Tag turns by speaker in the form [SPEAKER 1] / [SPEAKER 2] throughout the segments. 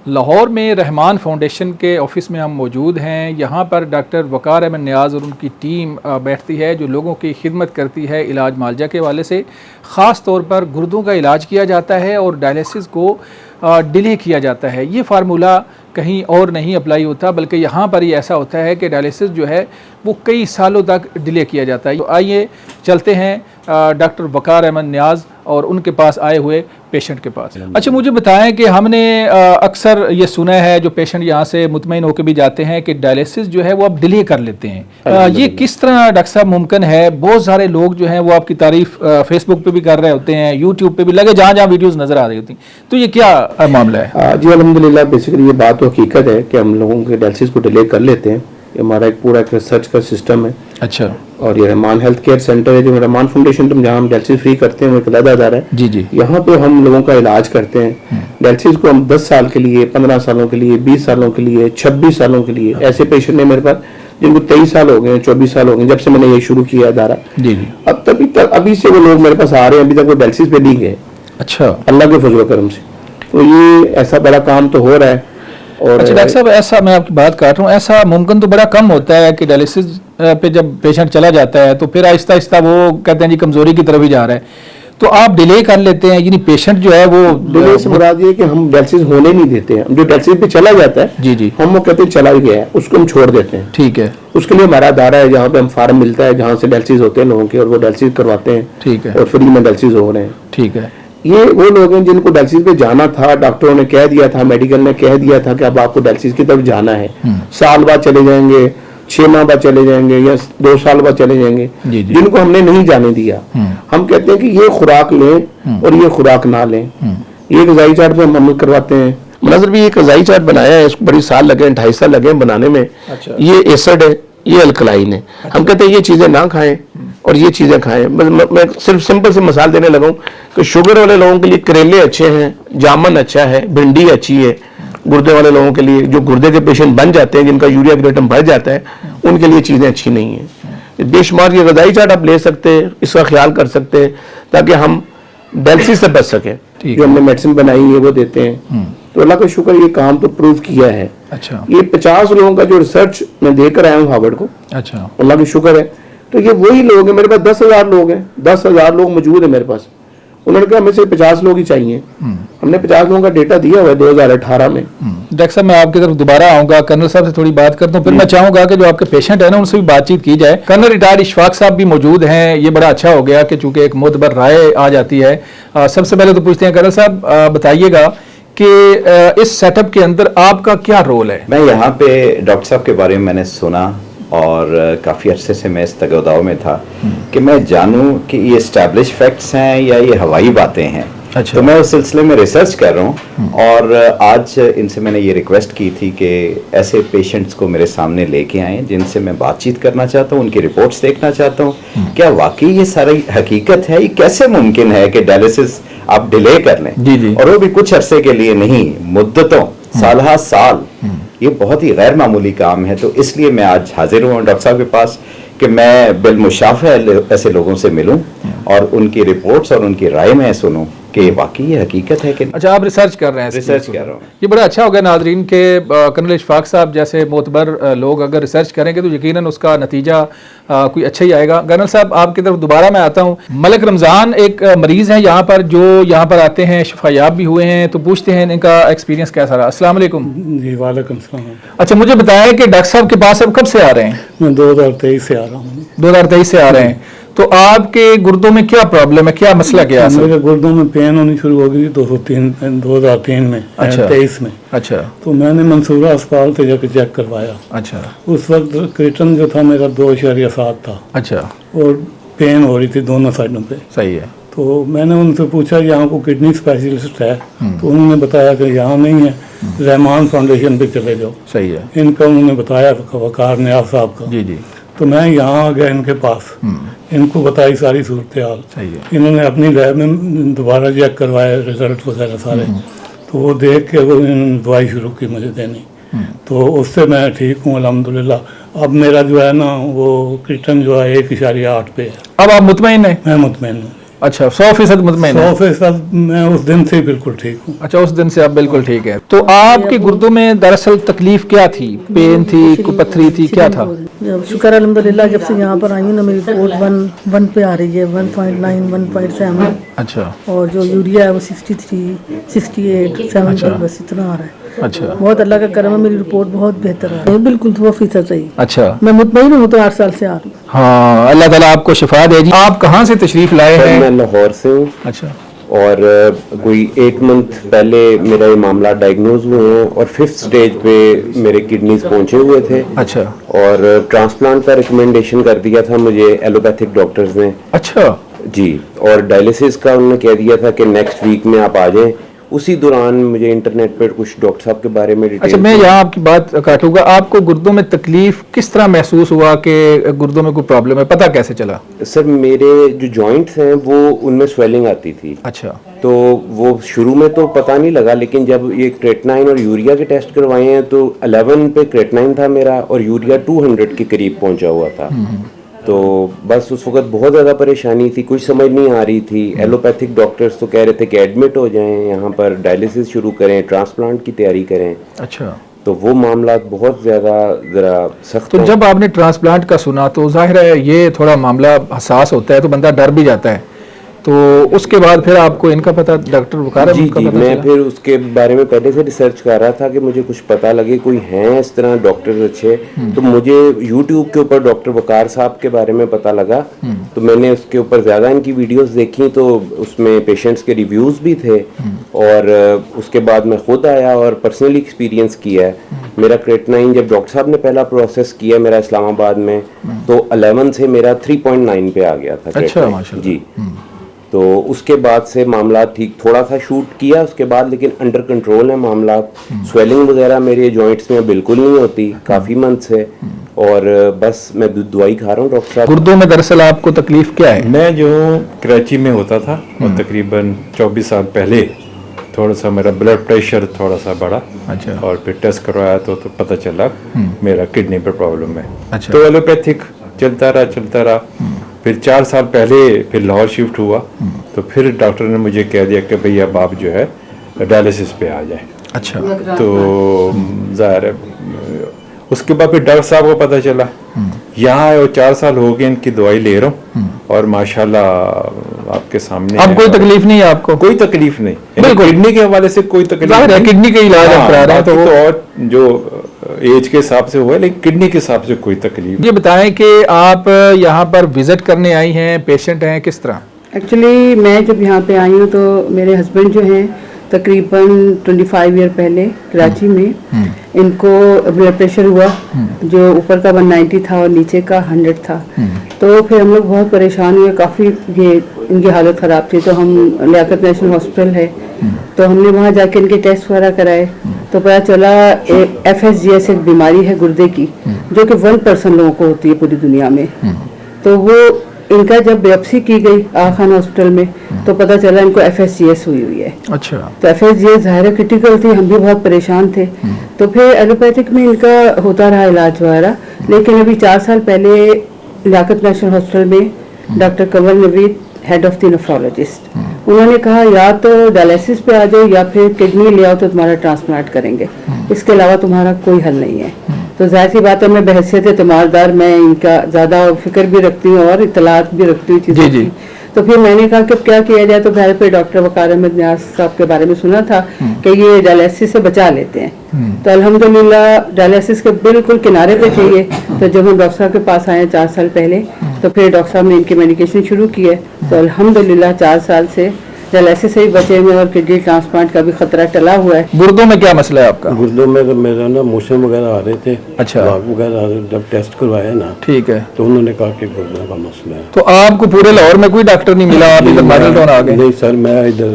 [SPEAKER 1] لاہور میں رحمان فاؤنڈیشن کے آفس میں ہم موجود ہیں. یہاں پر ڈاکٹر وقار احمد نیاز اور ان کی ٹیم بیٹھتی ہے جو لوگوں کی خدمت کرتی ہے علاج معالجہ کے حوالے سے. خاص طور پر گردوں کا علاج کیا جاتا ہے اور ڈائلیسس کو ڈیلے کیا جاتا ہے. یہ فارمولہ کہیں اور نہیں اپلائی ہوتا بلکہ یہاں پر ہی ایسا ہوتا ہے کہ ڈائلیسس جو ہے وہ کئی سالوں تک ڈیلے کیا جاتا ہے. تو آئیے چلتے ہیں ڈاکٹر وقار احمد نیاز اور ان کے پاس آئے ہوئے پیشنٹ کے پاس. اچھا مجھے بتائیں کہ ہم نے اکثر یہ سنا ہے جو پیشنٹ یہاں سے مطمئن ہو کے بھی جاتے ہیں کہ ڈائلیسس جو ہے وہ آپ ڈیلے کر لیتے ہیں. یہ کس طرح ڈاکٹر صاحب ممکن ہے؟ بہت سارے لوگ جو ہیں وہ آپ کی تعریف فیس بک پہ بھی کر رہے ہوتے ہیں, یوٹیوب پہ بھی لگے جہاں جہاں ویڈیوز نظر آ رہی ہوتی ہیں. تو یہ کیا معاملہ ہے؟
[SPEAKER 2] جی الحمدللہ بیسیکلی یہ بات تو حقیقت ہے کہ ہم لوگوں کے ڈائلیسس کو ڈیلے کر لیتے ہیں. یہ ہمارا ایک پورا ریسرچ کا سسٹم ہے.
[SPEAKER 1] اچھا. اور
[SPEAKER 2] یہ رحمان ہیلتھ کیئر سینٹر ہے جو رحمان فاؤنڈیشن جہاں ہم ڈائلیسس فری کرتے ہیں وہ ایک علیحدہ ادارہ ہے.
[SPEAKER 1] جی جی.
[SPEAKER 2] یہاں پہ ہم لوگوں کا علاج کرتے ہیں. ڈائلیسس کو ہم 10 سال کے لیے, 15 سالوں کے لیے, 20 سالوں کے لیے, 26 سالوں کے لیے, ایسے پیشنٹ ہیں میرے پاس جن کو 23 سال ہو گئے ہیں, 24 سال ہو گئے جب سے میں نے یہ شروع کیا ادارہ. جی جی. ابھی سے وہ لوگ میرے پاس آ رہے ہیں, ابھی تک وہ ڈائلیسس پہ نہیں گئے. اچھا. اللہ کے فضل و کرم سے. تو یہ ایسا بڑا کام تو ہو رہا ہے. اور
[SPEAKER 1] اچھا ڈاکٹر صاحب, ایسا میں آپ کی بات کر رہا ہوں, ایسا ممکن تو بڑا کم ہوتا ہے کہ ڈائلیسس پہ جب پیشنٹ چلا جاتا ہے تو پھر آہستہ آہستہ وہ کہتے ہیں جی کمزوری کی طرف ہی جا رہا ہے, تو آپ ڈیلے کر لیتے ہیں, یعنی پیشنٹ جو ہے وہ
[SPEAKER 2] ڈیلے سے مراد یہ کہ ہم ڈائلیسس ہونے نہیں دیتے ہیں. جو ڈائلیسس پہ چلا جاتا ہے
[SPEAKER 1] جی جی
[SPEAKER 2] ہم وہ کہتے ہیں چلا ہی گیا ہے, اس کو ہم چھوڑ دیتے ہیں.
[SPEAKER 1] ٹھیک ہے.
[SPEAKER 2] اس کے لیے ہمارا ادارہ ہے جہاں پہ ہم فارم ملتا ہے جہاں سے ڈائلیسس ہوتے ہیں لوگوں کے, اور وہ ڈائلیسس کرواتے ہیں.
[SPEAKER 1] ٹھیک ہے.
[SPEAKER 2] اور فری میں ڈائلیسس ہو رہے ہیں.
[SPEAKER 1] ٹھیک ہے.
[SPEAKER 2] یہ وہ لوگ ہیں جن کو ڈائلیسس پہ جانا تھا, ڈاکٹروں نے کہہ دیا تھا, میڈیکل نے کہہ دیا تھا کہ اب آپ کو ڈائلیسس کی طرف جانا ہے. سال بعد چلے جائیں گے, 6 ماہ بعد چلے جائیں گے, یا 2 سال بعد چلے جائیں گے, جن کو ہم نے نہیں جانے دیا. ہم کہتے ہیں کہ یہ خوراک لیں اور یہ خوراک نہ لیں. یہ غذائی چارٹ پہ ہم عمل کرواتے ہیں. مناظر بھی ایک غذائی چارٹ بنایا ہے, اس کو بڑی سال لگے, 2.5 سال لگے بنانے میں. یہ ایسڈ ہے, یہ الکلائن ہے. ہم کہتے ہیں یہ چیزیں نہ کھائیں اور یہ چیزیں کھائیں. میں صرف سمپل سے مثال دینے لگا ہوں کہ شوگر والے لوگوں کے لیے کریلے اچھے ہیں, جامن اچھا ہے, بھنڈی اچھی ہے. گردے والے لوگوں کے لیے, جو گردے کے پیشنٹ بن جاتے ہیں, جن کا یوریا کریٹم بڑھ جاتا ہے, ان کے لیے چیزیں اچھی نہیں ہیں. بے شمار یہ غذائی چارٹ آپ لے سکتے ہیں, اس کا خیال کر سکتے ہیں تاکہ ہم ڈائلیسس سے بچ سکیں. جو ہم نے میڈیسن بنائی ہے وہ دیتے ہیں. تو اللہ کا شکر یہ کام تو پروو کیا ہے.
[SPEAKER 1] اچھا.
[SPEAKER 2] یہ 50 لوگوں کا جو ریسرچ میں دے کر آیا ہوں ہارورڈ کو. اچھا. اللہ کا شکر ہے. تو یہ وہی لوگ ہیں, میرے پاس 10,000 لوگ ہیں, 10,000 لوگ موجود ہیں میرے پاس. انہوں نے کہا ہمیں سے 50 لوگ ہی چاہیے. ہم نے 50 لوگوں کا ڈیٹا دیا ہوا ہے 2018 میں.
[SPEAKER 1] ڈاکٹر صاحب میں آپ کی طرف دوبارہ آؤں گا, کرنل صاحب سے تھوڑی بات کرتا ہوں, پھر میں چاہوں گا کہ جو آپ کے پیشنٹ ہیں نا ان سے بھی بات چیت کی جائے. کرنل ریٹائرڈ اشفاق صاحب بھی موجود ہیں. یہ بڑا اچھا ہو گیا کہ چونکہ ایک معتبر رائے آ جاتی ہے. سب سے پہلے تو پوچھتے ہیں کرنل صاحب, بتائیے گا کہ اس سیٹ اپ کے اندر آپ کا کیا رول ہے؟
[SPEAKER 3] میں یہاں پہ ڈاکٹر صاحب کے بارے میں میں نے سنا اور کافی عرصے سے میں اس تگوداؤ میں تھا کہ میں جانوں کہ یہ اسٹیبلش فیکٹس ہیں یا یہ ہوائی باتیں ہیں. تو میں اس سلسلے میں ریسرچ کر رہا ہوں, اور آج ان سے میں نے یہ ریکویسٹ کی تھی کہ ایسے پیشنٹس کو میرے سامنے لے کے آئیں جن سے میں بات چیت کرنا چاہتا ہوں, ان کی رپورٹس دیکھنا چاہتا ہوں. کیا واقعی یہ ساری حقیقت ہے؟ یہ کیسے ممکن ہے کہ ڈائلیسس آپ ڈیلے کر لیں, اور وہ بھی کچھ عرصے کے لیے نہیں, مدتوں, سالہ سال. یہ بہت ہی غیر معمولی کام ہے. تو اس لیے میں آج حاضر ہوں ڈاکٹر صاحب کے پاس کہ میں بالمشافہ ایسے لوگوں سے ملوں اور ان کی رپورٹس اور ان کی رائے میں سنوں کہ واقعی یہ حقیقت ہے کہ.
[SPEAKER 1] اچھا, آپ ریسرچ کر رہے ہیں؟
[SPEAKER 3] ریسرچ کر رہا ہوں.
[SPEAKER 1] یہ بڑا اچھا ہوگا ناظرین کہ کرنل اشفاق صاحب جیسے معتبر لوگ اگر ریسرچ کریں گے تو یقیناً اس کا نتیجہ کوئی اچھا ہی آئے گا. کرنل صاحب آپ کی طرف دوبارہ میں آتا ہوں. ملک رمضان ایک مریض ہیں یہاں پر جو یہاں پر آتے ہیں, شفا یاب بھی ہوئے ہیں, تو پوچھتے ہیں ان کا ایکسپیرینس کیسا رہا. السلام علیکم.
[SPEAKER 4] جی وعلیکم السلام.
[SPEAKER 1] اچھا مجھے بتایا کہ ڈاکٹر صاحب کے پاس اب کب سے آ رہے ہیں؟
[SPEAKER 4] میں 2023 سے آ رہا ہوں.
[SPEAKER 1] 2023 سے آ رہے ہیں. تو آپ کے گردوں میں کیا پرابلم ہے, کیا مسئلہ کیا ہے؟
[SPEAKER 4] میرے گردوں میں پین ہونی شروع ہو گئی 2003 میں. اچھا. 23 میں.
[SPEAKER 1] اچھا. تو
[SPEAKER 4] میں نے منصورہ اسپتال سے جا کے چیک کروایا.
[SPEAKER 1] اچھا.
[SPEAKER 4] اس وقت کریٹن جو تھا میرا 2.7 تھا. اچھا. اور پین ہو رہی تھی دونوں سائڈوں پہ.
[SPEAKER 1] صحیح ہے. تو
[SPEAKER 4] میں نے ان سے پوچھا یہاں کو کڈنی اسپیشلسٹ ہے؟ تو انہوں نے بتایا کہ یہاں نہیں ہے, رحمان فاؤنڈیشن پہ چلے جاؤ.
[SPEAKER 1] صحیح ہے.
[SPEAKER 4] ان کا انہوں نے بتایا وقار نیاز صاحب کا.
[SPEAKER 1] جی جی.
[SPEAKER 4] تو میں یہاں آ گیا ان کے پاس, ان کو بتائی ساری صورتحال. انہوں نے اپنی لیب میں دوبارہ چیک کروایا, ریزلٹ وغیرہ سارے. تو وہ دیکھ کے انہوں نے دوائی شروع کی مجھے دینی. تو اس سے میں ٹھیک ہوں الحمدللہ. اب میرا جو ہے نا وہ کریٹن جو ہے 1.8 پہ ہے.
[SPEAKER 1] اب آپ مطمئن ہیں؟
[SPEAKER 4] میں مطمئن ہوں.
[SPEAKER 1] अच्छा, 100% मुतमईन है।
[SPEAKER 4] 100% मैं उस दिन से बिल्कुल ठीक हूँ।
[SPEAKER 1] अच्छा, उस दिन से आप बिल्कुल ठीक है। तो आपके गुर्दों में दरअसल तकलीफ क्या थी? पेन थी, कोई पथरी थी, क्या था?
[SPEAKER 5] शुक्र अल्हम्दुलिल्लाह, जब से यहाँ पर आई हूँ ना मेरी रिपोर्ट 1 पे आ रही है, 1.9, 1.7।
[SPEAKER 1] अच्छा
[SPEAKER 5] और जो यूरिया है वो 63, 68, 7 पर बस इतना आ रहा है।
[SPEAKER 1] अच्छा
[SPEAKER 5] बहुत अल्लाह का करम है, मेरी रिपोर्ट बहुत बेहतर आ रही है, बिल्कुल 100% सही।
[SPEAKER 1] अच्छा,
[SPEAKER 5] मैं मुतमईन हूँ, तो 8 साल से आ रही हूँ।
[SPEAKER 1] हाँ, अल्लाह ताला आपको शिफा दे जी। आप कहाँ से तशरीफ लाए हैं?
[SPEAKER 6] मैं लाहौर से हूँ
[SPEAKER 1] अच्छा,
[SPEAKER 6] और कोई 8 मंथ पहले मेरा ये मामला डायग्नोज हुए हैं और 5th स्टेज पे मेरे किडनीज पहुंचे हुए थे।
[SPEAKER 1] अच्छा
[SPEAKER 6] और ट्रांसप्लांट का रिकमेंडेशन कर दिया था मुझे एलोपैथिक डॉक्टर्स ने
[SPEAKER 1] अच्छा
[SPEAKER 6] जी, और डायलिसिस का उन्होंने कह दिया था कि नेक्स्ट वीक में आप आ जाएं। उसी दौरान मुझे इंटरनेट पर कुछ डॉक्टर साहब के बारे में डिटेल।
[SPEAKER 1] अच्छा, मैं यहाँ आपकी बात काटूंगा। आपको गुर्दों में तकलीफ किस तरह महसूस हुआ कि गुर्दों में कोई प्रॉब्लम है? पता कैसे चला?
[SPEAKER 6] सर, मेरे जो जॉइंट्स हैं वो उनमें स्वेलिंग आती थी।
[SPEAKER 1] अच्छा,
[SPEAKER 6] तो वो शुरू में तो पता नहीं लगा, लेकिन जब ये क्रेटनाइन और यूरिया के टेस्ट करवाए हैं तो 11 पे क्रेटनाइन था मेरा और यूरिया 200 के करीब पहुंचा हुआ था। तो बस उस वक्त बहुत ज़्यादा परेशानी थी, कुछ समझ नहीं आ रही थी। एलोपैथिक डॉक्टर्स तो कह रहे थे कि एडमिट हो जाएं, यहाँ पर डायलिसिस शुरू करें, ट्रांसप्लांट की तैयारी करें।
[SPEAKER 1] अच्छा,
[SPEAKER 6] तो वो मामला बहुत ज़्यादा ज़रा सख्त
[SPEAKER 1] तो
[SPEAKER 6] हैं।
[SPEAKER 1] जब आपने ट्रांसप्लांट का सुना तो जाहिर है ये थोड़ा मामला हसास होता है, तो बंदा डर भी जाता है। तो उसके बाद फिर आपको इनका पता, डॉक्टर वकार
[SPEAKER 6] जी जी, मैं फिर उसके बारे में पहले से रिसर्च कर रहा था कि मुझे कुछ पता लगे, कोई हैं इस तरह डॉक्टर अच्छे। तो मुझे यूट्यूब के ऊपर डॉक्टर वकार साहब के बारे में पता लगा, तो मैंने उसके ऊपर ज़्यादा इनकी वीडियोस देखी, तो उसमें पेशेंट्स के रिव्यूज़ भी थे। और उसके बाद मैं खुद आया और पर्सनली एक्सपीरियंस किया है। मेरा क्रेटनाइन जब डॉक्टर साहब ने पहला प्रोसेस किया मेरा इस्लामाबाद में, तो 11 से मेरा 3.9 पे आ गया था।
[SPEAKER 1] अच्छा, माशाल्लाह।
[SPEAKER 6] जी, तो उसके बाद से मामला ठीक थोड़ा सा शूट किया उसके बाद, लेकिन अंडर कंट्रोल है मामला। स्वेलिंग वगैरह मेरे जॉइंट्स में बिल्कुल नहीं होती काफ़ी मंथ से, और बस मैं दवाई खा रहा हूँ डॉक्टर साहब।
[SPEAKER 1] गुर्दों में दरअसल आपको तकलीफ क्या है?
[SPEAKER 7] मैं जो कराची में होता था और तकरीबन 24 साल पहले थोड़ा सा मेरा ब्लड प्रेशर थोड़ा सा बढ़ा।
[SPEAKER 1] अच्छा,
[SPEAKER 7] और फिर टेस्ट करवाया तो पता चला मेरा किडनी पर प्रॉब्लम है।
[SPEAKER 1] अच्छा।
[SPEAKER 7] तो एलोपैथिक चलता रहा। फिर 4 साल पहले फिर लाहौर शिफ्ट हुआ, तो फिर डॉक्टर ने मुझे कह दिया कि भई अब आप जो है डायलिसिस पे आ जाएं।
[SPEAKER 1] अच्छा,
[SPEAKER 7] तो ज़ाहिर है उसके बाद फिर डॉक्टर साहब को पता चला। यहाँ आए और 4 साल हो गए इनकी दवाई ले रहा हूँ और माशाल्लाह आपके सामने
[SPEAKER 1] अब कोई तकलीफ नहीं है आपको?
[SPEAKER 7] कोई तकलीफ नहीं,
[SPEAKER 1] बिल्कुल।
[SPEAKER 7] किडनी के हवाले से कोई तकलीफ
[SPEAKER 1] जाहिर है,
[SPEAKER 7] नहीं।
[SPEAKER 1] किडनी का इलाज आप करा रहे हैं, तो
[SPEAKER 7] बाकी
[SPEAKER 1] वो
[SPEAKER 7] और जो एज के हिसाब से हुआ है, लेकिन किडनी के हिसाब से कोई तकलीफ।
[SPEAKER 1] ये बताएं कि आप यहाँ पर विजिट करने आई हैं, पेशेंट हैं, किस तरह?
[SPEAKER 8] एक्चुअली मैं जब यहाँ पे आई हूँ तो मेरे हस्बैंड जो हैं तकरीबन 25 ईयर पहले कराची में इनको ब्लड प्रेशर हुआ, जो ऊपर का 190 था और नीचे का 100 था। तो फिर हम लोग बहुत परेशान हुए, काफ़ी ये इनकी हालत ख़राब थी। तो हम लियाकत नेशनल हॉस्पिटल है, तो हमने वहाँ जाके इनके टेस्ट वगैरह कराए, तो पता चला FSGS एक बीमारी है गुर्दे की, जो कि 1% लोगों को होती है पूरी दुनिया में। तो वो इनका जब बायोप्सी की गई आगा खान हॉस्पिटल में, तो पता चला इनको FSGS हुई है।
[SPEAKER 1] अच्छा,
[SPEAKER 8] तो FSGS ज़ाहिर क्रिटिकल थी, हम भी बहुत परेशान थे। तो फिर एलोपैथिक में इनका होता रहा इलाज वगैरह, लेकिन अभी 4 साल पहले लियाकत नेशनल हॉस्पिटल में doctor Kanwar Naveed, head of the nephrologist, उन्होंने कहा या तो डायलिसिस पे आ जाओ या फिर किडनी ले आओ तो तुम्हारा ट्रांसप्लांट करेंगे, इसके अलावा तुम्हारा कोई हल नहीं है। तो जाहिर सी बात है, मैं बहैसियत तीमारदार मैं इनका ज़्यादा फिक्र भी रखती हूँ और इतलात भी रखती हूँ चीज़ों की। तो फिर मैंने कहा कि क्या किया जाए, तो घर पे डॉक्टर वकार अहमद नियाज साहब के बारे में सुना था कि ये डायलिसिस से बचा लेते हैं। तो अल्हम्दुलिल्लाह डायलिसिस के बिल्कुल किनारे पे थे ये। तो जब हम डॉक्टर साहब के पास आए 4 साल पहले, तो फिर डॉक्टर साहब ने इनकी मेडिकेशन शुरू की है। तो अल्हम्दुलिल्लाह 4 साल से डायलिसिस से ही बचे हुए और किडनी ट्रांसप्लांट का भी खतरा टला हुआ है।
[SPEAKER 1] गुर्दों में क्या मसला है आपका?
[SPEAKER 9] गुर्दों में तो मेरा ना मोशन वगैरह आ रहे थे।
[SPEAKER 1] अच्छा,
[SPEAKER 9] वगैरह जब टेस्ट करवाया ना, ठीक
[SPEAKER 1] है,
[SPEAKER 9] तो उन्होंने कहा कि गुर्दों का मसला है।
[SPEAKER 1] तो आपको पूरे लाहौर में कोई डॉक्टर नहीं मिला? आप इधर मॉडल टाउन आ गए?
[SPEAKER 9] नहीं सर, मैं इधर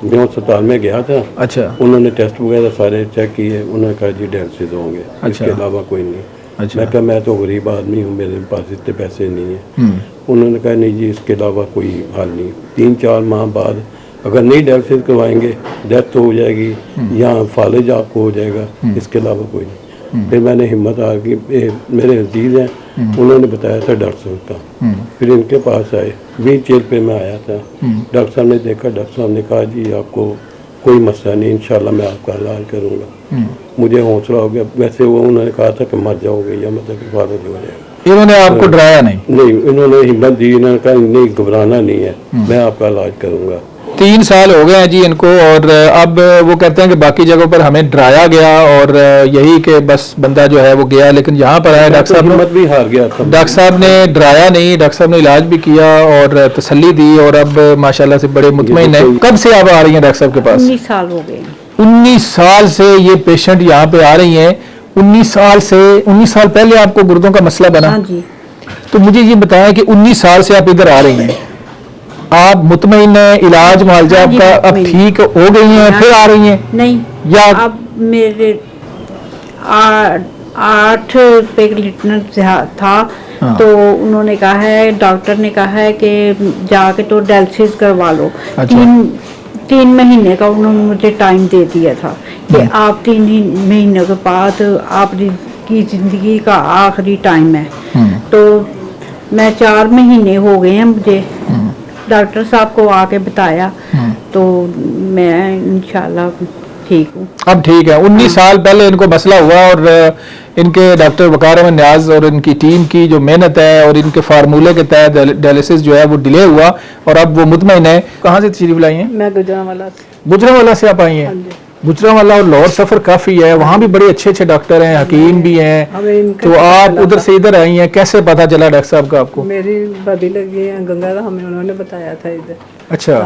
[SPEAKER 9] न्यू अस्पताल में गया था।
[SPEAKER 1] अच्छा,
[SPEAKER 9] उन्होंने टेस्ट वगैरह सारे चेक किए, उन्होंने कहा जी डायलिसिस होंगे, इसके अलावा कोई नहीं।
[SPEAKER 1] अच्छा,
[SPEAKER 9] मैं कहा मैं तो गरीब आदमी हूँ, मेरे पास इतने पैसे नहीं है। उन्होंने कहा नहीं जी, इसके अलावा कोई हल नहीं। 3-4 माह बाद अगर नहीं डायलिसिस करवाएंगे डेथ हो जाएगी या फालिज आपको हो जाएगा, इसके अलावा कोई नहीं। फिर मैंने हिम्मत हार की, मेरे अजीज हैं उन्होंने बताया था डॉक्टर साहब का। फिर इनके पास आए, व्हील चेयर पे मैं आया था। डॉक्टर साहब ने देखा, डॉक्टर साहब ने कहा जी आपको कोई मसला नहीं, इंशाल्लाह मैं आपका इलाज करूँगा। मुझे हौसला हो गया। वैसे वो उन्होंने कहा था कि मर जाओगे या मतलब कि फादर हो जाएगा।
[SPEAKER 1] इन्होंने आपको डराया नहीं?
[SPEAKER 9] नहीं, इन्होंने हिम्मत दी, इन्होंने कहा नहीं घबराना नहीं है, मैं आपका इलाज करूँगा।
[SPEAKER 1] 3 साल हो गए हैं जी इनको, और अब वो कहते हैं कि बाकी जगहों पर हमें डराया गया और यही कि बस बंदा जो है वो गया, लेकिन यहाँ पर आया डॉक्टर साहब
[SPEAKER 9] हिम्मत भी हार गया था।
[SPEAKER 1] डॉक्टर साहब ने डराया नहीं, डॉक्टर साहब ने इलाज भी किया और तसल्ली दी और अब माशाल्लाह से बड़े मुतमईन हैं। कब से आप आ रही हैं डॉक्टर साहब के पास?
[SPEAKER 8] 19 साल हो गए।
[SPEAKER 1] 19 साल से ये पेशेंट यहाँ पे आ रही हैं। 19 साल पहले आपको गुर्दों का मसला बना?
[SPEAKER 8] हाँ जी।
[SPEAKER 1] तो मुझे ये बताएं कि 19 साल से आप इधर आ रही हैं, आप मुतमईन हैं, इलाज मुआवजा आपका अब ठीक हो गई हैं, फिर आ रही हैं?
[SPEAKER 8] नहीं,
[SPEAKER 1] या
[SPEAKER 8] अब मेरे 8 रुपए का लीटर था।
[SPEAKER 1] हाँ।
[SPEAKER 8] तो उन्होंने कहा है, डॉक्टर ने कहा है कि जाके तो डायलिसिस करवा लो।
[SPEAKER 1] अच्छा।
[SPEAKER 8] 3 महीने का उन्होंने मुझे टाइम दे दिया था कि आप 3 महीने के बाद आपकी जिंदगी का आखिरी टाइम है। तो मैं 4 महीने हो गए हैं मुझे, डॉक्टर साहब को आके बताया, तो मैं इंशाल्लाह ठीक हूँ।
[SPEAKER 1] अब ठीक है। 19 साल पहले इनको मसला हुआ और इनके डॉक्टर वकार अहमद नियाज और इनकी टीम की जो मेहनत है और इनके फार्मूले के तहत डायलिसिस जो है वो डिले हुआ और अब वो मुतमईन है। कहाँ से तशरीफ लाई हैं?
[SPEAKER 5] मैं गुजरांवाला से।
[SPEAKER 1] गुजरांवाला से आप आई हैं? गुजरांवाला और लाहौर सफर काफी है, वहाँ भी बड़े अच्छे अच्छे डॉक्टर हैं, हकीम भी हैं, तो आप उधर से इधर आई हैं, कैसे पता चला डॉक्टर साहब का आपको?
[SPEAKER 5] मेरी भाभी लगी है गंगा, हमें उन्होंने बताया था इधर।
[SPEAKER 1] अच्छा,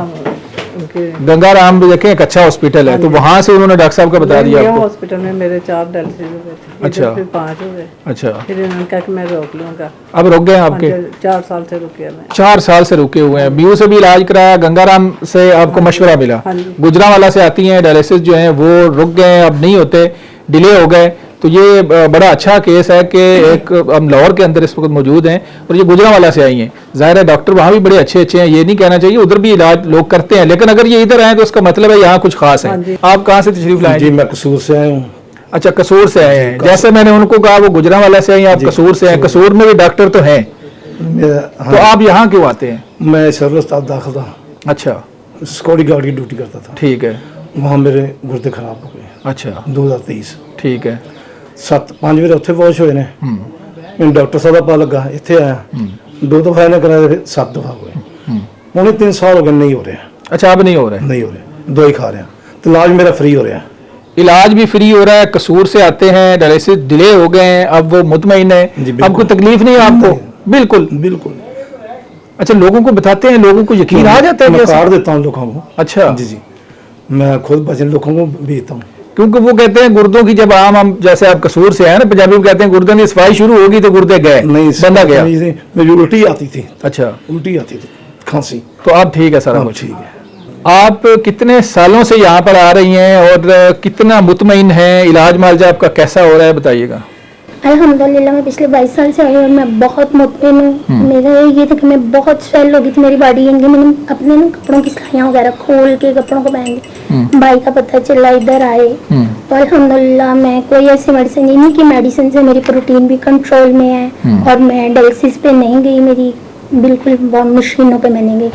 [SPEAKER 5] उनके
[SPEAKER 1] गंगाराम भी देखें एक अच्छा हॉस्पिटल है, तो वहाँ से उन्होंने डॉक्टर साहब का बता दिया आपको?
[SPEAKER 5] हॉस्पिटल में मेरे 4 डायलिसिस हुए थे।
[SPEAKER 1] अच्छा।
[SPEAKER 5] फिर 5 हुए।
[SPEAKER 1] अच्छा,
[SPEAKER 5] फिर इन्होंने कहा कि मैं रोक लूंगा।
[SPEAKER 1] अब रुक गए आपके?
[SPEAKER 5] 4 साल से रुके मैं।
[SPEAKER 1] 4 साल से रुके हुए हैं। बीयू से भी इलाज कराया, गंगाराम से आपको मशवरा मिला, गुजरांवाला से आती हैं, डायलिसिस जो है वो रुक गए, अब नहीं होते, डिले हो गए। तो ये बड़ा अच्छा केस है कि एक हम लाहौर के अंदर इस वक्त मौजूद हैं और ये गुजरांवाला से आई हैं। ज़ाहिर है डॉक्टर वहाँ भी बड़े अच्छे अच्छे हैं, ये नहीं कहना चाहिए, उधर भी इलाज लोग करते हैं, लेकिन अगर ये इधर आए तो उसका मतलब है यहाँ कुछ खास है। आप कहाँ से तशरीफ लाए?
[SPEAKER 10] जी मैं कसूर से आया हूँ।
[SPEAKER 1] अच्छा, कसूर से आए हैं। जैसे मैंने उनको कहा वो गुजरांवाला से आए, आप कसूर से हैं, कसूर में भी डॉक्टर तो हैं, तो आप यहाँ क्यों आते हैं?
[SPEAKER 10] मैं सर्विस स्टाफ दाखिल था।
[SPEAKER 1] अच्छा,
[SPEAKER 10] सिक्योरिटी गार्ड की ड्यूटी करता था।
[SPEAKER 1] ठीक है।
[SPEAKER 10] वहाँ मेरे गुर्दे खराब हो गए।
[SPEAKER 1] अच्छा,
[SPEAKER 10] 2023।
[SPEAKER 1] ठीक है।
[SPEAKER 10] 5 ਵਾਰ ਉੱਥੇ ਵਾਸ਼ ਹੋਏ ਨੇ। ਮੈਨੂੰ ਡਾਕਟਰ ਸਾਹਿਬ ਦਾ ਪਤਾ ਲੱਗਾ, ਇੱਥੇ ਆਇਆ, 2 ਦਫਾ ਇਹਨੇ ਕਰਾਇਆ, ਫਿਰ 7 ਦਫਾ ਹੋਏ। ਹੁਣ 3 ਸਾਲ ਹੋ ਗਏ ਨਹੀਂ ਹੋ ਰਿਹਾ।
[SPEAKER 1] अच्छा, अब नहीं हो रहा है?
[SPEAKER 10] नहीं हो रहा, दवाई खा रहा, तो इलाज मेरा फ्री हो रहा है।
[SPEAKER 1] इलाज भी फ्री हो रहा है, कसूर से आते हैं, डायलिसिस डिले हो गए हैं, अब वो मुतमईन है, अब कोई तकलीफ नहीं है आपको? बिल्कुल
[SPEAKER 10] बिल्कुल।
[SPEAKER 1] अच्छा, लोगों को बताते हैं, लोगों को यकीन आ जाता है?
[SPEAKER 10] मैं
[SPEAKER 1] कैसे?
[SPEAKER 10] कार्ड देता हूँ लोगों को।
[SPEAKER 1] अच्छा
[SPEAKER 10] जी जी, मैं खुद भजन लोगों को भेजता हूँ,
[SPEAKER 1] क्योंकि वो कहते हैं गुर्दों की जब आम हम जैसे आप कसूर से आए ना, पंजाबी में कहते हैं गुर्दों की सफाई शुरू होगी तो गुर्दे गए,
[SPEAKER 10] नहीं
[SPEAKER 1] बंदा गया।
[SPEAKER 10] मेरी उल्टी आती थी।
[SPEAKER 1] अच्छा,
[SPEAKER 10] उल्टी आती थी, खांसी।
[SPEAKER 1] तो अब ठीक है सारा कुछ?
[SPEAKER 10] ठीक है।
[SPEAKER 1] आप कितने सालों से यहाँ पर आ रही हैं और कितना मुतमईन है, इलाज मुआवजा आपका कैसा हो रहा है, बताइएगा।
[SPEAKER 11] अल्हम्दुलिल्लाह मैं पिछले 22 साल से आई और मैं बहुत मुतमिन हूँ। मेरा ये था कि मैं बहुत स्वेल हो गई थी मेरी बॉडी, मैंने अपने ना कपड़ों की सिलाइयाँ वगैरह खोल के कपड़ों को पहन ली। भाई का पता चला, इधर आए, तो अल्हम्दुलिल्लाह मैं कोई ऐसी मेडिसिन नहीं कि मेडिसिन से मेरी प्रोटीन भी कंट्रोल में है और मैं डायलिसिस पे नहीं गई, मेरी बिल्कुल मशीनों पे मैंने गई।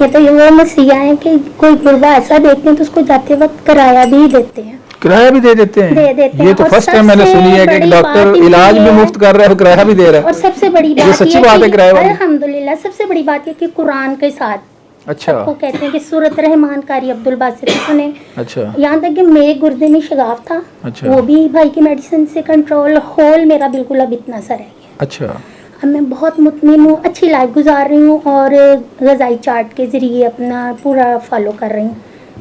[SPEAKER 11] ये तो ये वो मसीहा है कि कोई गुरबा ऐसा देखते हैं तो उसको जाते वक्त किराया भी देते हैं।
[SPEAKER 1] किराया भी दे देते हैं?
[SPEAKER 11] दे देते
[SPEAKER 1] ये
[SPEAKER 11] हैं।
[SPEAKER 1] तो
[SPEAKER 11] और
[SPEAKER 1] फर्स्ट टाइम मैंने
[SPEAKER 11] सबसे
[SPEAKER 1] सुनी है कि
[SPEAKER 11] बड़ी
[SPEAKER 1] डॉक्टर
[SPEAKER 11] बात
[SPEAKER 1] इलाज
[SPEAKER 11] ये
[SPEAKER 1] भी
[SPEAKER 11] है-
[SPEAKER 1] मुफ्त कर रहा है और किराया भी दे रहा है।
[SPEAKER 11] और सबसे बड़ी बात
[SPEAKER 1] सच्ची
[SPEAKER 11] ये
[SPEAKER 1] बात है
[SPEAKER 11] कि
[SPEAKER 1] किराए वाली?
[SPEAKER 11] अल्हम्दुलिल्लाह सबसे बड़ी बात है कि कुरान के साथ
[SPEAKER 1] अच्छा,
[SPEAKER 11] वो कहते हैं कि सूरत रहमान कारी अब्दुल बासित सुने।
[SPEAKER 1] अच्छा,
[SPEAKER 11] यहाँ तक कि मेरे गुर्दे में शगाफ था,
[SPEAKER 1] अच्छा।
[SPEAKER 11] वो भी भाई की मेडिसिन से कंट्रोल, होल मेरा बिल्कुल अब इतना सा रह गया।
[SPEAKER 1] अच्छा,
[SPEAKER 11] अब मैं बहुत मुतमिन हूँ, अच्छी लाइफ गुजार रही हूँ और ग़िज़ाई चार्ट के ज़रिए अपना पूरा फॉलो कर रही हूँ।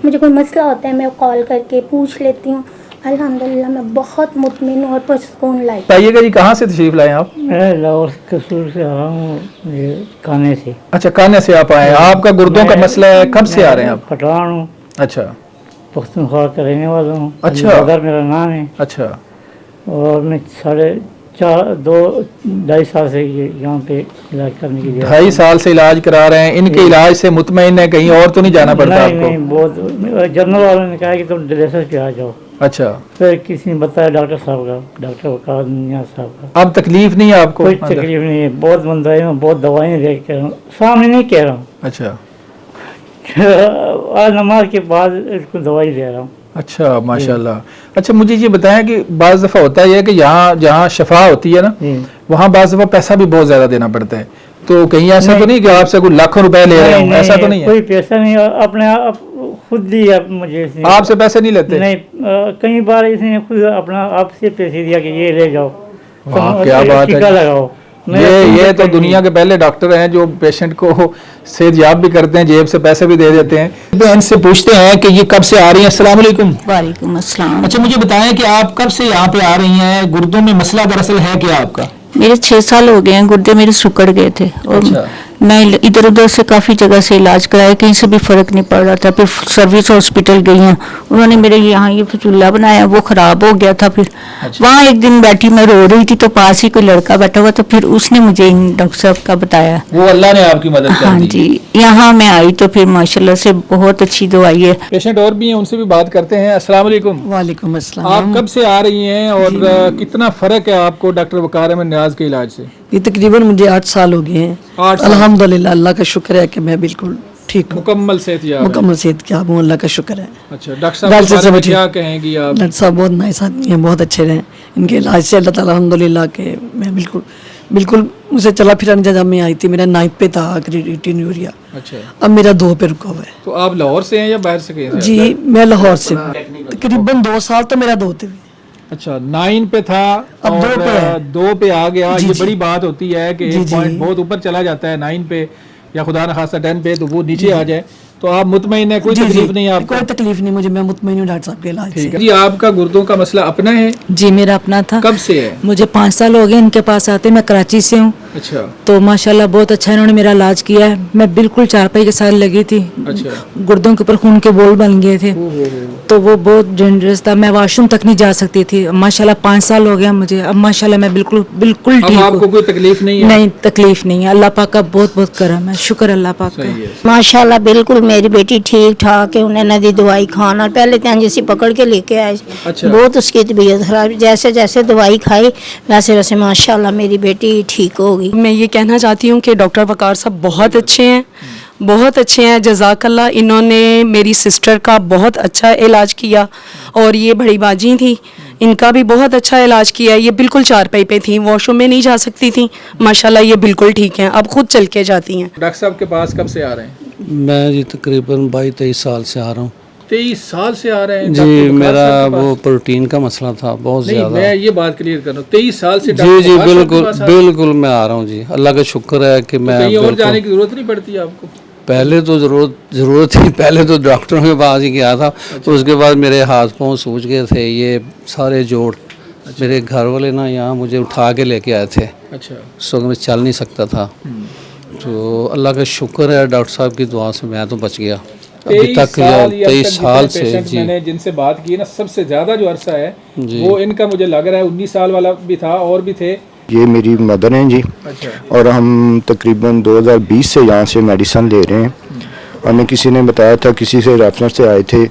[SPEAKER 11] मुझे कोई मसला होता है मैं कॉल करके पूछ लेती हूँ। अल्हम्दुलिल्लाह मैं बहुत मुतमिन हूँ और पुरसकून लाइफ।
[SPEAKER 1] बताइएगा जी, कहाँ से तशरीफ लाए आप?
[SPEAKER 12] मैं लाहौर कसूर से आ रहा हूँ, ये काने से।
[SPEAKER 1] अच्छा, काने से आप आए हैं। आपका गुर्दों का मसला है, कब से आ रहे हैं आप?
[SPEAKER 12] पठान हूँ।
[SPEAKER 1] अच्छा,
[SPEAKER 12] पख्तूनख्वा का रहने वाला हूँ।
[SPEAKER 1] अच्छा।
[SPEAKER 12] उधर मेरा नाम है।
[SPEAKER 1] अच्छा,
[SPEAKER 12] और मैं 2.5 साल से यहाँ पे इलाज करने के लिए
[SPEAKER 1] 2.5 साल से इलाज करा रहे हैं। इनके इलाज से मुतमईन है, कहीं और तो नहीं जाना पड़ता
[SPEAKER 12] नहीं
[SPEAKER 1] आपको?
[SPEAKER 12] नहीं, बहुत जनरल वालों ने कहा कि तुम डायलिसिस पे आ जाओ।
[SPEAKER 1] अच्छा,
[SPEAKER 12] फिर किसी ने बताया डॉक्टर साहब का, डॉक्टर वकार नियाज साहब का।
[SPEAKER 1] अब तकलीफ नहीं है आपको?
[SPEAKER 12] कोई तकलीफ नहीं है, बहुत मंदाई हूँ, बहुत दवाएं देख कर हूँ, सामने नहीं कह रहा हूँ।
[SPEAKER 1] अच्छा
[SPEAKER 12] आज नमाज के बाद इसको दवाई दे रहा हूँ।
[SPEAKER 1] अच्छा, माशाल्लाह। अच्छा, मुझे ये बताएं कि बाज़ दफ़ा होता है कि यहाँ जहाँ शफा होती है ना, वहाँ बाज़ दफ़ा पैसा भी बहुत ज़्यादा देना पड़ता है, तो कहीं ऐसा तो नहीं कि आपसे कोई लाखों रुपए ले रहे हो? ऐसा तो नहीं है?
[SPEAKER 12] कोई पैसा नहीं, अपने आप खुद दिया मुझे इसने।
[SPEAKER 1] आपसे पैसे नहीं लेते?
[SPEAKER 12] नहीं, कई बार इसने खुद अपना आपसे पैसे दिया कि ये ले जाओ,
[SPEAKER 1] क्या बात है।
[SPEAKER 12] लगाओ।
[SPEAKER 1] ये तो दुनिया के पहले डॉक्टर हैं जो पेशेंट को सेहतयाब भी करते हैं, जेब से पैसे भी दे देते हैं। तो इनसे पूछते हैं कि ये कब से आ रही हैं। अस्सलाम वालेकुम।
[SPEAKER 13] वालेकुम अस्सलाम।
[SPEAKER 1] अच्छा, मुझे बताएं कि आप कब से यहाँ पे आ रही हैं? गुर्दों में मसला दरअसल है क्या आपका?
[SPEAKER 13] मेरे 6 साल हो गए हैं, गुर्दे मेरे सिकुड़ गए थे और
[SPEAKER 1] अच्छा।
[SPEAKER 13] मैं इधर उधर से काफ़ी जगह से इलाज कराया, कहीं से भी फ़र्क नहीं पड़ रहा था। फिर सर्विस हॉस्पिटल गई हैं, उन्होंने मेरे यहाँ ये चूल्हा बनाया, वो ख़राब हो गया था। फिर वहाँ एक दिन बैठी, मैं रो रही थी, तो पास ही कोई लड़का बैठा हुआ, तो फिर उसने मुझे इन डॉक्टर साहब का बताया।
[SPEAKER 1] वो अल्लाह ने आपकी मदद कर दी।
[SPEAKER 13] हाँ जी, यहाँ मैं आई तो फिर माशाल्लाह से बहुत अच्छी दवाई है।
[SPEAKER 1] पेशेंट और भी हैं, उनसे भी बात करते हैं। अस्सलाम वालेकुम।
[SPEAKER 5] वालेकुम अस्सलाम।
[SPEAKER 1] आप कब से आ रही हैं और कितना फ़र्क है आपको डॉक्टर वकार अहमद नियाज के इलाज से?
[SPEAKER 5] ये तकरीबन मुझे 8 साल हो गए हैं।
[SPEAKER 1] 8 साल।
[SPEAKER 5] अल्हम्दुलिल्लाह, अल्लाह का शुक्र है कि मैं बिल्कुल ठीक हूँ,
[SPEAKER 1] मुकम्मल सेहतयाब?
[SPEAKER 5] मुकम्मल सेहतयाब हूँ, अल्लाह का शुक्र है।
[SPEAKER 1] अच्छा, डॉक्टर साहब के बारे में क्या कहेंगी आप?
[SPEAKER 5] डॉक्टर साहब बहुत नाइस आदमी हैं, बहुत अच्छे रहे। इनके इलाज से अल्लाह ताला अल्हम्दुलिल्लाह के मैं बिल्कुल मुझे चला फिरा नहीं। जब मैं आई थी मेरा 9 पे था क्रिएटिनिन यूरिया,
[SPEAKER 1] अच्छा,
[SPEAKER 5] अब मेरा 2 पे रुका हुआ है।
[SPEAKER 1] तो आप लाहौर से हैं या बाहर से कहीं से?
[SPEAKER 5] जी, मैं लाहौर से हूँ। तकरीबन 2 साल तो मेरा 2 थे।
[SPEAKER 1] अच्छा, 9 पे था
[SPEAKER 5] अब
[SPEAKER 1] और
[SPEAKER 5] 2 पे है।
[SPEAKER 1] 2 पे आ गया।
[SPEAKER 5] जी,
[SPEAKER 1] ये
[SPEAKER 5] जी।
[SPEAKER 1] बड़ी बात होती है कि एक पॉइंट बहुत ऊपर चला जाता है 9 पे या खुदा न खासा 10 पे, तो वो नीचे आ जाए। तो आप मुतमईन है, कोई तकलीफ नहीं है आपको?
[SPEAKER 5] कोई तकलीफ नहीं मुझे, मैं मुतमईन हूँ डॉक्टर साहब के इलाज से।
[SPEAKER 1] जी, आपका गुर्दों का मसला अपना है?
[SPEAKER 14] जी, मेरा अपना था।
[SPEAKER 1] कब से है?
[SPEAKER 14] मुझे 5 साल हो गए इनके पास आते, मैं कराची से हूँ।
[SPEAKER 1] अच्छा,
[SPEAKER 14] तो माशाल्लाह बहुत अच्छा इन्होंने मेरा इलाज किया है। मैं बिल्कुल चारपाई के साथ लगी थी।
[SPEAKER 1] अच्छा,
[SPEAKER 14] गुर्दों के ऊपर खून के बोल बन गए थे, तो वो बहुत डेंजरस था, मैं वॉशरूम तक नहीं जा सकती थी। माशाल्लाह 5 साल हो गया मुझे, अब माशाल्लाह मैं बिल्कुल ठीक हूँ।
[SPEAKER 1] आपको कोई तकलीफ नहीं है?
[SPEAKER 14] नहीं, तकलीफ नहीं है। अल्लाह पाक का बहुत बहुत करम है, शुक्र अल्लाह पाक का।
[SPEAKER 11] माशाल्लाह बिल्कुल मेरी बेटी ठीक ठाक है, उन्हें नदी दवाई खाना पहले तो जैसी पकड़ के लेके आए।
[SPEAKER 1] अच्छा।
[SPEAKER 11] बहुत उसकी तबीयत खराब, जैसे जैसे दवाई खाई वैसे वैसे माशाल्लाह मेरी बेटी ठीक हो गई।
[SPEAKER 15] मैं ये कहना चाहती हूँ कि डॉक्टर वकार साहब बहुत अच्छे हैं, बहुत अच्छे हैं, जज़ाकल्लाह। इन्होंने मेरी सिस्टर का बहुत अच्छा इलाज किया और ये बड़ी बाजी थी, इनका भी बहुत अच्छा इलाज किया। ये बिल्कुल चारपाई पे थी, वॉशरूम में नहीं जा सकती थी, माशाल्लाह ये बिल्कुल ठीक हैं, अब खुद चल के जाती हैं।
[SPEAKER 1] डॉक्टर साहब के पास कब से आ रहे हैं?
[SPEAKER 16] मैं जी तकरीबन 22-23 साल से आ रहा हूँ।
[SPEAKER 1] 23 साल से आ रहे हैं?
[SPEAKER 16] जी, मेरा वो प्रोटीन का मसला था बहुत ज़्यादा।
[SPEAKER 1] मैं ये बात क्लियर कर रहा हूँ, 23 साल से?
[SPEAKER 16] जी बिल्कुल मैं आ रहा हूँ जी, अल्लाह का शुक्र है कि मैं
[SPEAKER 1] कहीं और जाने की जरूरत नहीं पड़ती आपको?
[SPEAKER 16] पहले तो जरूरत थी, पहले तो डॉक्टरों के पास ही गया था। तो उसके बाद मेरे हाथ पाँव सूज गए थे, ये सारे जोड़। मेरे घर वाले ना यहाँ मुझे उठा के लेके आए थे।
[SPEAKER 1] अच्छा,
[SPEAKER 16] उस वक्त मैं चल नहीं सकता था, तो अल्लाह का शुक्र है डॉक्टर साहब की दुआ से मैं तो बच गया अभी तक। 23 साल से जी
[SPEAKER 1] मैंने जिनसे बात की ना, सबसे ज़्यादा जो अरसा है वो इनका मुझे लग रहा है 19 साल वाला भी था, और भी थे।
[SPEAKER 17] ये मेरी मदर हैं जी।
[SPEAKER 1] अच्छा।
[SPEAKER 17] और हम तकरीबन 2020 से यहाँ से मेडिसिन ले रहे हैं। हमें किसी ने बताया था, किसी से रेफरेंस से आए थे,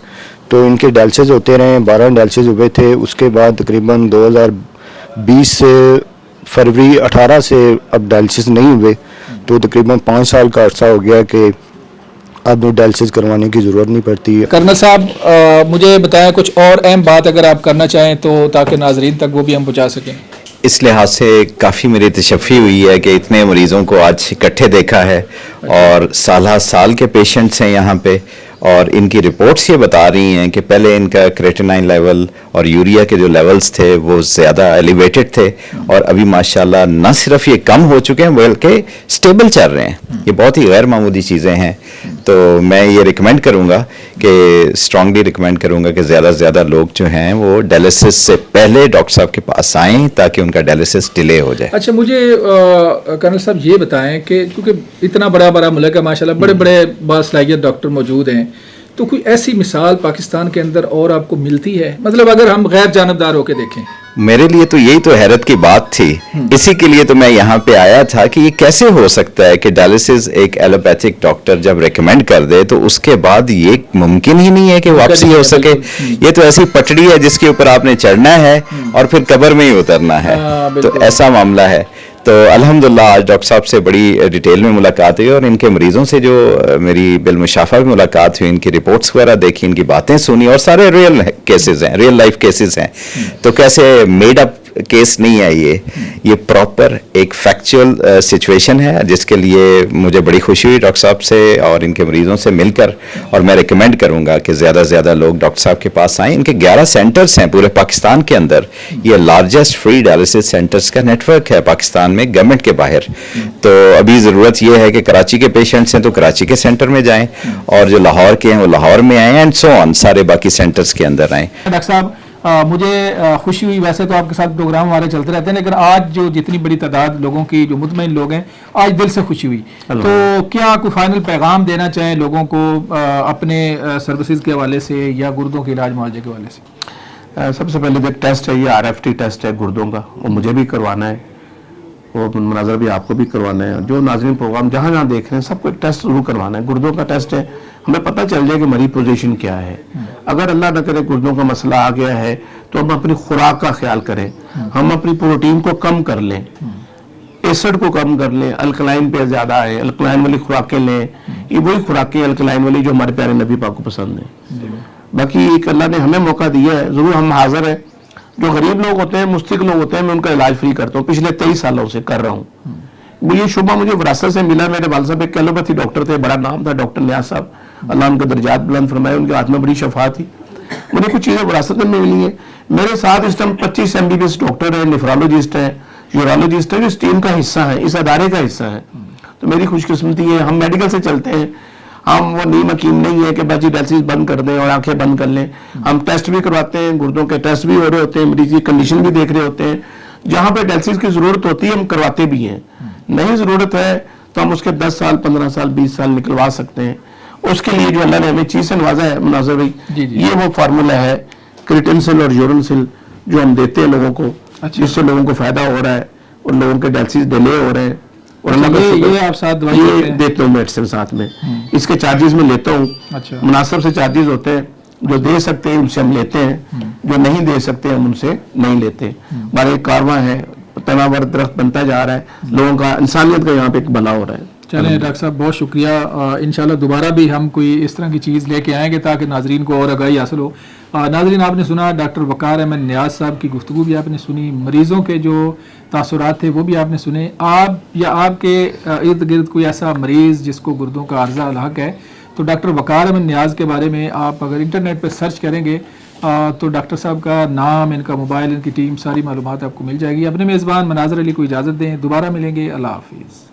[SPEAKER 17] तो इनके डायलिसिस होते रहे, 12 डायलिसिस हुए थे। उसके बाद तकरीबन 2020 से फरवरी 18 से अब डायलिसिस नहीं हुए, तो तकरीबन 5 साल का अर्सा हो गया कि अब डायलिसिस करवाने की ज़रूरत नहीं पड़ती है।
[SPEAKER 1] कर्नल साहब, मुझे बताएं कुछ और अहम बात अगर आप करना चाहें तो, ताकि नाजरीन तक वो भी हम पहुँचा सकें।
[SPEAKER 3] इस लिहाज से काफ़ी मेरी तशफ़ी हुई है कि इतने मरीज़ों को आज इकट्ठे देखा है और साल के पेशेंट्स हैं यहाँ पे, और इनकी रिपोर्ट्स ये बता रही हैं कि पहले इनका क्रेटिनाइन लेवल और यूरिया के जो लेवल्स थे वो ज़्यादा एलिवेटेड थे, और अभी माशाल्लाह न सिर्फ ये कम हो चुके हैं बल्कि स्टेबल चल रहे हैं। ये बहुत ही गैर मामूली चीज़ें हैं। तो मैं ये रिकमेंड करूँगा कि स्ट्रांगली रिकमेंड करूँगा कि ज़्यादा से ज़्यादा लोग जो हैं वो डायलिसिस से पहले डॉक्टर साहब के पास आएँ ताकि उनका डायलिसिस डिले हो जाए।
[SPEAKER 1] अच्छा, मुझे कर्नल साहब ये बताएं कि क्योंकि इतना बड़ा मुल्क है माशाल्लाह, बड़े बासलाहियत डॉक्टर मौजूद हैं, तो कोई ऐसी मिसाल पाकिस्तान के अंदर और आपको मिलती है? मतलब अगर हम गैर जानबदार होकर देखें।
[SPEAKER 3] میرے لیے تو یہی تو حیرت کی بات تھی. اسی کے لیے تو میں یہاں پہ آیا تھا کہ یہ کیسے ہو سکتا ہے کہ ڈائلسس ایک ایلوپیتھک ڈاکٹر جب ریکمینڈ کر دے تو اس کے بعد یہ ممکن ہی نہیں ہے کہ واپسی ہو سکے. یہ تو ایسی پٹڑی ہے جس کے اوپر آپ نے چڑھنا ہے اور پھر قبر میں ہی اترنا ہے. تو ایسا معاملہ ہے. تو الحمدللہ آج ڈاکٹر صاحب سے بڑی ڈیٹیل میں ملاقات ہوئی اور ان کے مریضوں سے جو میری بالمشافہ بھی ملاقات ہوئی, ان کی رپورٹس وغیرہ دیکھی, ان کی باتیں سنی, اور سارے ریئل کیسز ہیں, ریئل لائف کیسز ہیں. تو کیسے میڈ اپ کیس نہیں ہے یہ پراپر ایک فیکچوئل سچویشن ہے, جس کے لیے مجھے بڑی خوشی ہوئی ڈاکٹر صاحب سے اور ان کے مریضوں سے مل کر. اور میں ریکمینڈ کروں گا کہ زیادہ سے زیادہ لوگ ڈاکٹر صاحب کے پاس آئیں. ان کے 11 سینٹرز ہیں پورے پاکستان کے اندر. یہ لارجسٹ فری ڈائلسس سینٹرز کا نیٹ ورک ہے پاکستان میں گورنمنٹ کے باہر. تو ابھی ضرورت یہ ہے کہ کراچی کے پیشنٹس ہیں تو کراچی کے سینٹر میں جائیں, اور جو لاہور کے ہیں وہ لاہور میں آئیں, اینڈ سو آن سارے باقی سینٹرز کے اندر آئیں.
[SPEAKER 1] ڈاکٹر صاحب مجھے خوشی ہوئی, ویسے تو آپ کے ساتھ پروگرام ہمارے چلتے رہتے ہیں, لیکن آج جو جتنی بڑی تعداد لوگوں کی جو مطمئن لوگ ہیں, آج دل سے خوشی ہوئی. تو کیا کوئی فائنل پیغام دینا چاہیں لوگوں کو اپنے سروسز کے حوالے سے یا گردوں کے علاج معالجے کے حوالے سے؟
[SPEAKER 2] سب سے پہلے جو ٹیسٹ ہے یہ RFT ٹیسٹ ہے گردوں کا, وہ مجھے بھی کروانا ہے, وہ مناظر بھی آپ کو بھی کروانا ہے. جو ناظرین پروگرام جہاں جہاں دیکھ رہے ہیں سب کو ٹیسٹ ضرور کروانا ہے. گردوں کا ٹیسٹ ہے, ہمیں پتہ چل جائے کہ مریض پوزیشن کیا ہے. اگر اللہ نہ کرے گردوں کا مسئلہ آ گیا ہے تو ہم اپنی خوراک کا خیال کریں, ہم اپنی پروٹین کو کم کر لیں, ایسڈ کو کم کر لیں, الکلائن پہ زیادہ ہے, الکلائن والی خوراکیں لیں. یہ وہی خوراکیں الکلائن والی جو ہمارے پیارے نبی پاک کو پسند ہیں. باقی ایک اللہ نے ہمیں موقع دیا ہے, ضرور ہم حاضر ہیں. جو غریب لوگ ہوتے ہیں, مستحق لوگ ہوتے ہیں, میں ان کا علاج فری کرتا ہوں, پچھلے 23 سالوں سے کر رہا ہوں. یہ شعبہ مجھے وراثت سے ملا. میرے والد صاحب ایک ایلوپیتھی ڈاکٹر تھے, بڑا نام تھا ڈاکٹر نیاز صاحب, اللہ ان کے درجات بلند فرمائے, ان کے ہاتھ میں بڑی شفا تھی. مجھے کچھ چیزیں وراثت میں ملی ہیں. میرے ساتھ اس ٹائم 25 MBBS ڈاکٹر ہیں, نیفرالوجسٹ ہیں, یورالوجسٹ ہیں, جو اس ٹیم کا حصہ ہیں, اس ادارے کا حصہ ہیں. تو میری خوش قسمتی ہے, ہم میڈیکل سے چلتے ہیں, ہم وہ نیم حکیم نہیں ہے کہ بس جی ڈائلسس بند کر دیں اور آنکھیں بند کر لیں. ہم ٹیسٹ بھی کرواتے ہیں, گردوں کے ٹیسٹ بھی ہو رہے ہوتے ہیں, مریض کی کنڈیشن بھی دیکھ رہے ہوتے ہیں. جہاں پہ ڈائلسس کی ضرورت ہوتی ہے ہم کرواتے بھی ہیں, نہیں ضرورت ہے تو ہم اس کے 10 سال 15 سال 20 سال نکلوا سکتے ہیں. اس کے لیے جو اللہ نے ہمیں چیز سے نوازا ہے مناظر بھائی, یہ وہ فارمولہ ہے کریٹنسل اور یورنسل جو ہم دیتے ہیں لوگوں کو, جس سے لوگوں کو فائدہ ہو رہا ہے اور لوگوں کے ڈائلسس ڈیلے ہو رہے ہیں. اور
[SPEAKER 1] یہ آپ ساتھ دوائی
[SPEAKER 2] دیتا ہوں میڈیسن ساتھ میں. اس کے چارجز میں لیتا ہوں, مناسب سے چارجز ہوتے ہیں. جو دے سکتے ہیں ان سے ہم لیتے ہیں, جو نہیں دے سکتے ہم ان سے نہیں لیتے. ہمارا ایک کارواں ہے, تناور درخت بنتا جا رہا ہے, لوگوں کا انسانیت کا یہاں پہ ایک بھلا ہو رہا ہے.
[SPEAKER 1] چلیں ڈاکٹر صاحب بہت شکریہ. انشاءاللہ دوبارہ بھی ہم کوئی اس طرح کی چیز لے کے آئیں گے تاکہ ناظرین کو اور آگاہی حاصل ہو. ناظرین آپ نے سنا ڈاکٹر وقار احمد نیاز صاحب کی گفتگو بھی آپ نے سنی, مریضوں کے جو تاثرات تھے وہ بھی آپ نے سنے. آپ یا آپ کے ارد گرد کوئی ایسا مریض جس کو گردوں کا عارضہ لاحق ہے تو ڈاکٹر وقار احمد نیاز کے بارے میں آپ اگر انٹرنیٹ پہ سرچ کریں گے تو ڈاکٹر صاحب کا نام, ان کا موبائل, ان کی ٹیم, ساری معلومات آپ کو مل جائے گی. اپنے میزبان مناظر علی کو اجازت دیں, دوبارہ ملیں گے. اللہ حافظ.